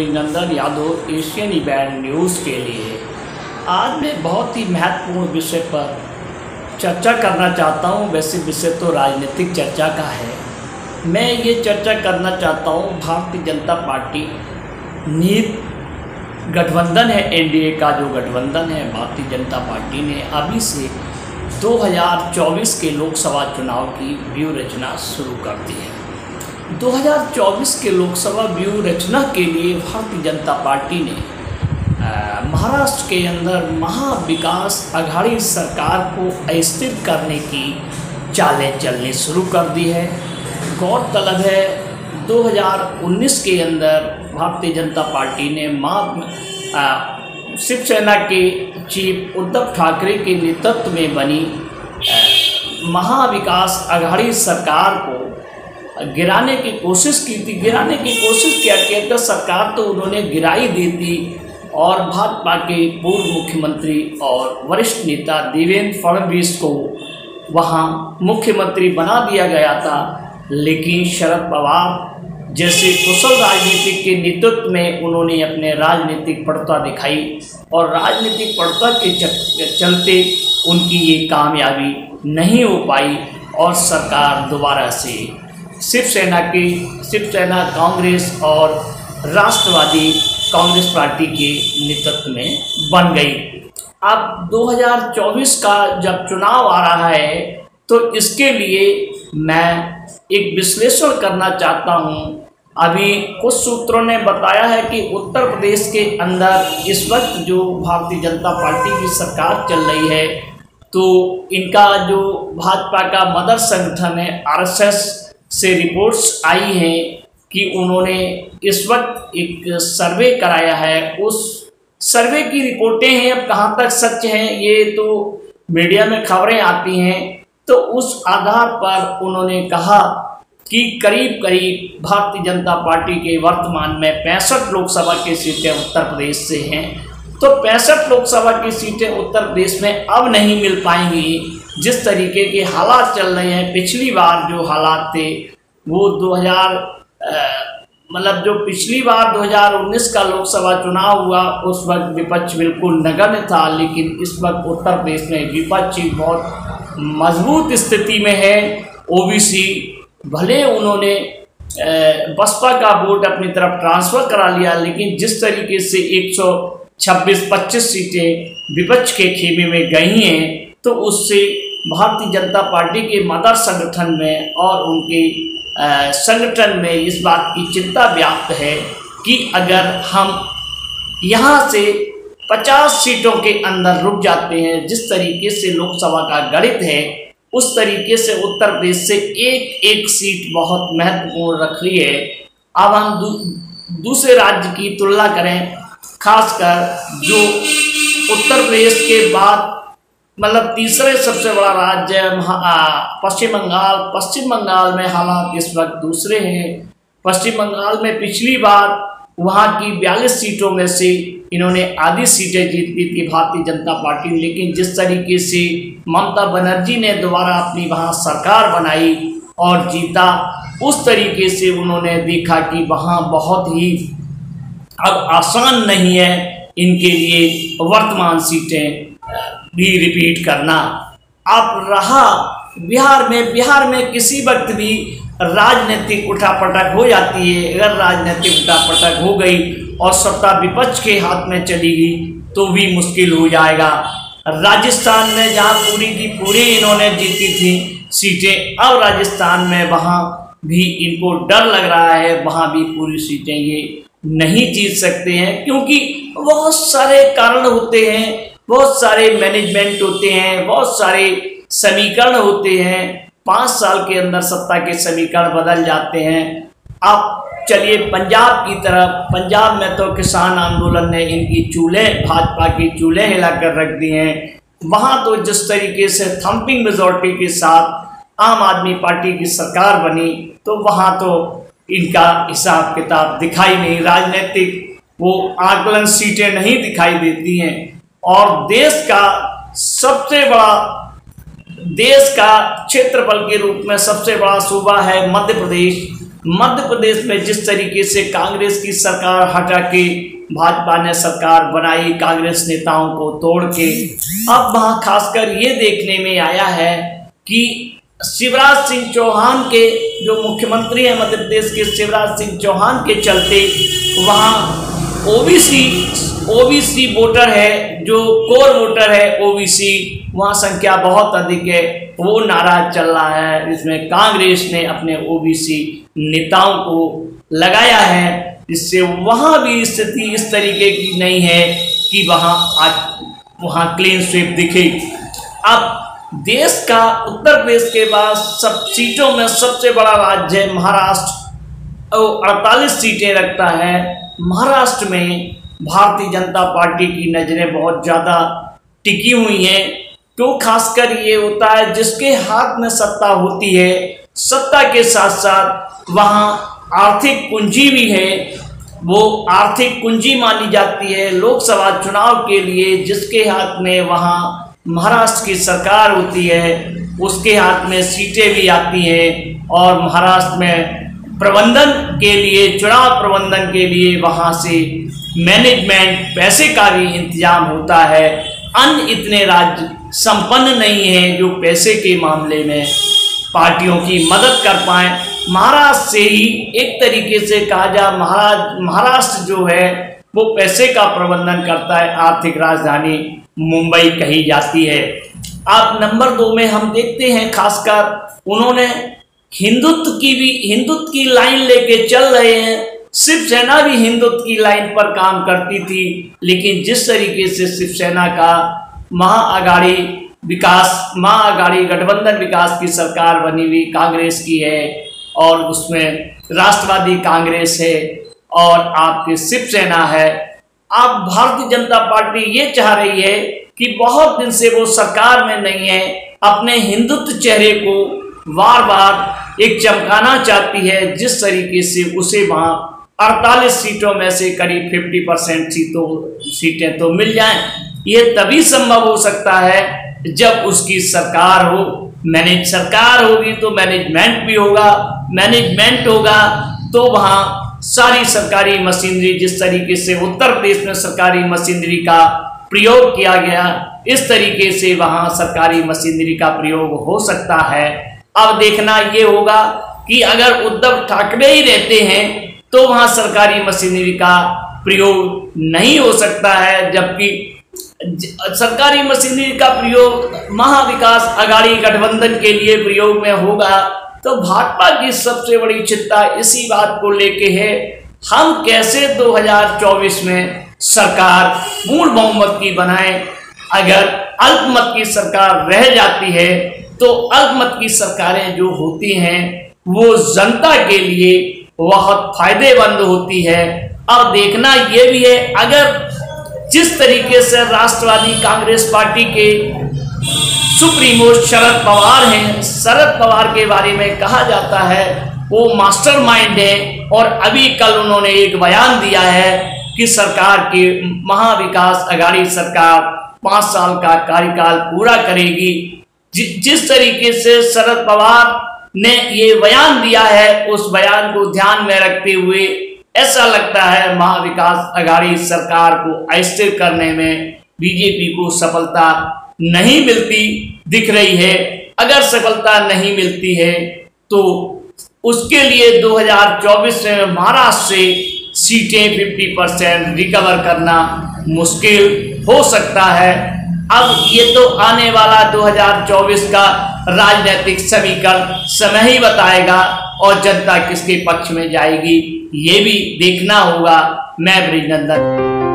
अभिनंदन Yadav, Asian event news के लिए। आज मैं बहुत ही महत्वपूर्ण विषय पर चर्चा करना चाहता हूं। वैसे विषय तो राजनीतिक चर्चा का है। मैं ये चर्चा करना चाहता हूं, भारतीय जनता पार्टी नीत गठबंधन है, एनडीए का जो गठबंधन है, भारतीय जनता पार्टी ने अभी से 2024 के लोकसभा चुनाव की व्यूह रचना शुरू कर दी है। 2024 के लोकसभा व्यूह रचना के लिए भारतीय जनता पार्टी ने महाराष्ट्र के अंदर महाविकास आघाड़ी सरकार को अस्थिर करने की चालें चलनी शुरू कर दी है। गौरतलब है 2019 के अंदर भारतीय जनता पार्टी ने शिवसेना के चीफ उद्धव ठाकरे के नेतृत्व में बनी महाविकास आघाड़ी सरकार को गिराने की कोशिश की थी। गिराने की कोशिश किया तो सरकार तो उन्होंने गिराई दी थी और भाजपा के पूर्व मुख्यमंत्री और वरिष्ठ नेता देवेंद्र फडणवीस को वहां मुख्यमंत्री बना दिया गया था। लेकिन शरद पवार जैसे कुशल राजनीतिक के नेतृत्व में उन्होंने अपने राजनीतिक पटुता दिखाई और राजनीतिक पटुता के चलते उनकी ये कामयाबी नहीं हो पाई और सरकार दोबारा से शिवसेना, कांग्रेस और राष्ट्रवादी कांग्रेस पार्टी के नेतृत्व में बन गई। अब 2024 का जब चुनाव आ रहा है तो इसके लिए मैं एक विश्लेषण करना चाहता हूं। अभी कुछ सूत्रों ने बताया है कि उत्तर प्रदेश के अंदर इस वक्त जो भारतीय जनता पार्टी की सरकार चल रही है तो इनका जो भाजपा का मदर संगठन है आरएसएस से रिपोर्ट्स आई हैं कि उन्होंने इस वक्त एक सर्वे कराया है। उस सर्वे की रिपोर्टें हैं, अब कहाँ तक सच हैं ये तो मीडिया में खबरें आती हैं। तो उस आधार पर उन्होंने कहा कि करीब भारतीय जनता पार्टी के वर्तमान में 65 लोकसभा की सीटें उत्तर प्रदेश से हैं। तो 65 लोकसभा की सीटें उत्तर प्रदेश में अब नहीं मिल पाएंगी। जिस तरीके के हालात चल रहे हैं, पिछली बार जो हालात थे वो 2019 का लोकसभा चुनाव हुआ उस वक्त विपक्ष बिल्कुल नगण्य था। लेकिन इस वक्त उत्तर प्रदेश में विपक्ष बहुत मजबूत स्थिति में है। ओबीसी भले उन्होंने बसपा का वोट अपनी तरफ ट्रांसफर करा लिया, लेकिन जिस तरीके से 126-25 सीटें विपक्ष के खेमे में गई हैं तो उससे भारतीय जनता पार्टी के मदर संगठन में और उनके संगठन में इस बात की चिंता व्याप्त है कि अगर हम यहाँ से 50 सीटों के अंदर रुक जाते हैं, जिस तरीके से लोकसभा का गणित है उस तरीके से उत्तर प्रदेश से एक सीट बहुत महत्वपूर्ण रख रही है। अब हम दूसरे राज्य की तुलना करें, खासकर जो उत्तर प्रदेश के बाद तीसरे सबसे बड़ा राज्य पश्चिम बंगाल में हालात इस वक्त दूसरे हैं। पश्चिम बंगाल में पिछली बार वहां की 42 सीटों में से इन्होंने आधी सीटें जीत ली थी भारतीय जनता पार्टी। लेकिन जिस तरीके से ममता बनर्जी ने दोबारा अपनी वहां सरकार बनाई और जीता, उस तरीके से उन्होंने देखा कि वहां बहुत ही अब आसान नहीं है इनके लिए वर्तमान सीटें भी रिपीट करना। अब रहा बिहार में किसी वक्त भी राजनीतिक उठापटक हो जाती है। अगर राजनीतिक उठापटक हो गई और सत्ता विपक्ष के हाथ में चली गई तो भी मुश्किल हो जाएगा। राजस्थान में जहां पूरी की पूरी इन्होंने जीती थी सीटें, अब राजस्थान में वहां भी इनको डर लग रहा है, वहां भी पूरी सीटें ये नहीं जीत सकते हैं क्योंकि बहुत सारे कारण होते हैं, बहुत सारे मैनेजमेंट होते हैं, बहुत सारे समीकरण होते हैं। 5 साल के अंदर सत्ता के समीकरण बदल जाते हैं। अब चलिए पंजाब की तरफ, पंजाब में तो किसान आंदोलन ने इनकी भाजपा की चूल्हे हिलाकर रख दी हैं। वहां तो जिस तरीके से थम्पिंग मेजॉरिटी के साथ आम आदमी पार्टी की सरकार बनी तो वहां तो इनका हिसाब किताब दिखाई नहीं, राजनीतिक वो आकलन सीटें नहीं दिखाई देती हैं। और देश का क्षेत्रफल के रूप में सबसे बड़ा सूबा है मध्य प्रदेश। मध्य प्रदेश में जिस तरीके से कांग्रेस की सरकार हटा के भाजपा ने सरकार बनाई कांग्रेस नेताओं को तोड़ के, अब वहां खासकर ये देखने में आया है कि शिवराज सिंह चौहान के जो मुख्यमंत्री हैं मध्य प्रदेश के, शिवराज सिंह चौहान के चलते वहां ओबीसी वोटर है, जो कोर वोटर है ओबीसी, वहाँ संख्या बहुत अधिक है, वो नाराज चल रहा है। इसमें कांग्रेस ने अपने ओबीसी नेताओं को लगाया है, जिससे वहाँ भी स्थिति इस तरीके की नहीं है कि वहाँ क्लीन स्वीप दिखे। अब देश का उत्तर प्रदेश के बाद सब सीटों में सबसे बड़ा राज्य महाराष्ट्र, 48 सीटें रखता है। महाराष्ट्र में भारतीय जनता पार्टी की नज़रें बहुत ज़्यादा टिकी हुई हैं। तो खासकर ये होता है जिसके हाथ में सत्ता होती है, सत्ता के साथ साथ वहाँ आर्थिक पूंजी भी है, वो आर्थिक पूंजी मानी जाती है लोकसभा चुनाव के लिए। जिसके हाथ में वहाँ महाराष्ट्र की सरकार होती है उसके हाथ में सीटें भी आती हैं, और महाराष्ट्र में प्रबंधन के लिए, चुनाव प्रबंधन के लिए वहाँ से मैनेजमेंट, पैसे का भी इंतजाम होता है। अन्य इतने राज्य संपन्न नहीं हैं जो पैसे के मामले में पार्टियों की मदद कर पाए। महाराष्ट्र से ही एक तरीके से कहा जाए, महाराष्ट्र जो है वो पैसे का प्रबंधन करता है, आर्थिक राजधानी मुंबई कही जाती है। अब नंबर 2 में हम देखते हैं खासकर उन्होंने हिंदुत्व की लाइन लेके चल रहे हैं। शिवसेना भी हिंदुत्व की लाइन पर काम करती थी, लेकिन जिस तरीके से शिवसेना का महाअघाड़ी गठबंधन विकास की सरकार बनी हुई कांग्रेस की है, और उसमें राष्ट्रवादी कांग्रेस है और आपकी शिवसेना है। अब भारतीय जनता पार्टी ये चाह रही है कि बहुत दिन से वो सरकार में नहीं है, अपने हिंदुत्व चेहरे को बार बार एक चमकाना चाहती है, जिस तरीके से उसे वहां 48 सीटों में से करीब 50% सीटें तो मिल जाएं। ये तभी संभव हो सकता है जब उसकी सरकार हो, सरकार होगी तो मैनेजमेंट भी होगा, मैनेजमेंट होगा तो वहाँ सारी सरकारी मशीनरी, जिस तरीके से उत्तर प्रदेश में सरकारी मशीनरी का प्रयोग किया गया, इस तरीके से वहाँ सरकारी मशीनरी का प्रयोग हो सकता है। अब देखना ये होगा कि अगर उद्धव ठाकरे ही रहते हैं तो वहाँ सरकारी मशीनरी का प्रयोग नहीं हो सकता है, जबकि सरकारी मशीनरी का प्रयोग महाविकास अघाड़ी गठबंधन के लिए प्रयोग में होगा। तो भाजपा की सबसे बड़ी चिंता इसी बात को लेके है, हम कैसे 2024 में सरकार पूर्ण बहुमत की बनाएं। अगर अल्पमत की सरकार रह जाती है तो अल्पमत की सरकारें जो होती हैं वो जनता के लिए बहुत फायदेमंद होती है। अब देखना ये भी है, अगर जिस तरीके से राष्ट्रवादी कांग्रेस पार्टी के सुप्रीमो शरद पवार हैं, शरद पवार के बारे में कहा जाता है वो मास्टरमाइंड है, और अभी कल उन्होंने एक बयान दिया है कि सरकार की महाविकास अघाड़ी सरकार 5 साल का कार्यकाल पूरा करेगी। जिस तरीके से शरद पवार ने ये बयान दिया है, उस बयान को ध्यान में रखते हुए ऐसा लगता है महाविकास अघाड़ी सरकार को अस्थिर करने में बीजेपी को सफलता नहीं मिलती दिख रही है। अगर सफलता नहीं मिलती है तो उसके लिए 2024 में महाराष्ट्र से सीटें 50% रिकवर करना मुश्किल हो सकता है। अब ये तो आने वाला 2024 का राजनीतिक समीकरण समय ही बताएगा, और जनता किसके पक्ष में जाएगी ये भी देखना होगा। मैं ब्रिजनंदन।